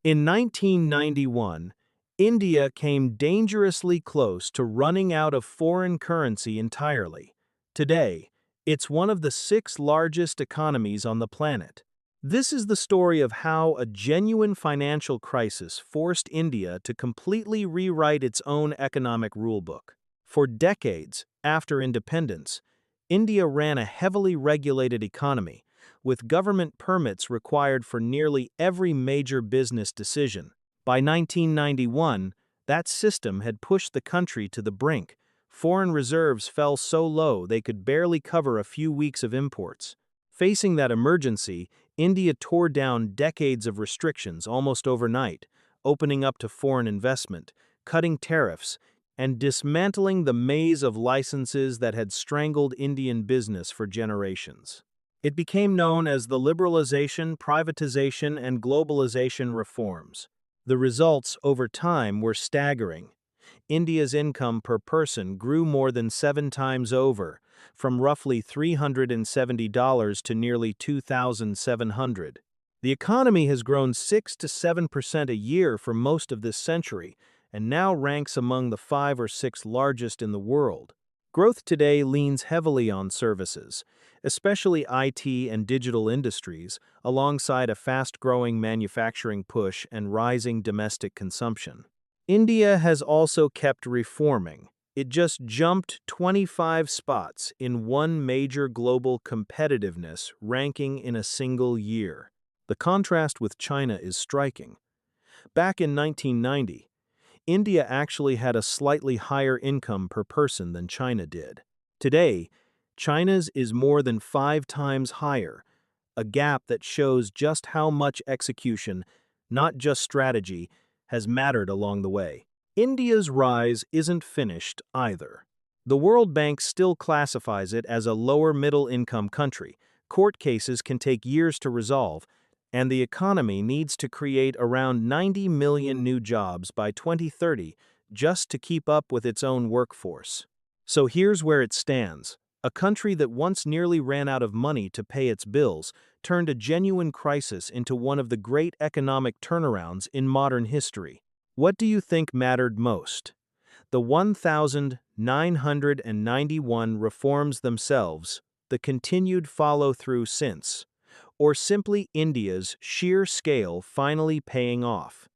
In 1991, India came dangerously close to running out of foreign currency entirely. Today, it's one of the six largest economies on the planet. This is the story of how a genuine financial crisis forced India to completely rewrite its own economic rulebook. For decades after independence, India ran a heavily regulated economy, with government permits required for nearly every major business decision. By 1991, that system had pushed the country to the brink. Foreign reserves fell so low they could barely cover a few weeks of imports. Facing that emergency, India tore down decades of restrictions almost overnight, opening up to foreign investment, cutting tariffs, and dismantling the maze of licenses that had strangled Indian business for generations. It became known as the Liberalization, Privatization, and Globalization reforms. The results over time were staggering. India's income per person grew more than 7 times over, from roughly $370 to nearly $2,700. The economy has grown 6 to 7% a year for most of this century, and now ranks among the 5 or 6 largest in the world. Growth today leans heavily on services, especially IT and digital industries, alongside a fast-growing manufacturing push and rising domestic consumption. India has also kept reforming. It just jumped 25 spots in one major global competitiveness ranking in a single year. The contrast with China is striking. Back in 1990, India actually had a slightly higher income per person than China did. Today, China's is more than 5 times higher, a gap that shows just how much execution, not just strategy, has mattered along the way. India's rise isn't finished either. The World Bank still classifies it as a lower middle-income country. Court cases can take years to resolve, and the economy needs to create around 90 million new jobs by 2030 just to keep up with its own workforce. So here's where it stands. A country that once nearly ran out of money to pay its bills turned a genuine crisis into one of the great economic turnarounds in modern history. What do you think mattered most? The 1,991 reforms themselves, the continued follow-through since, or simply India's sheer scale finally paying off?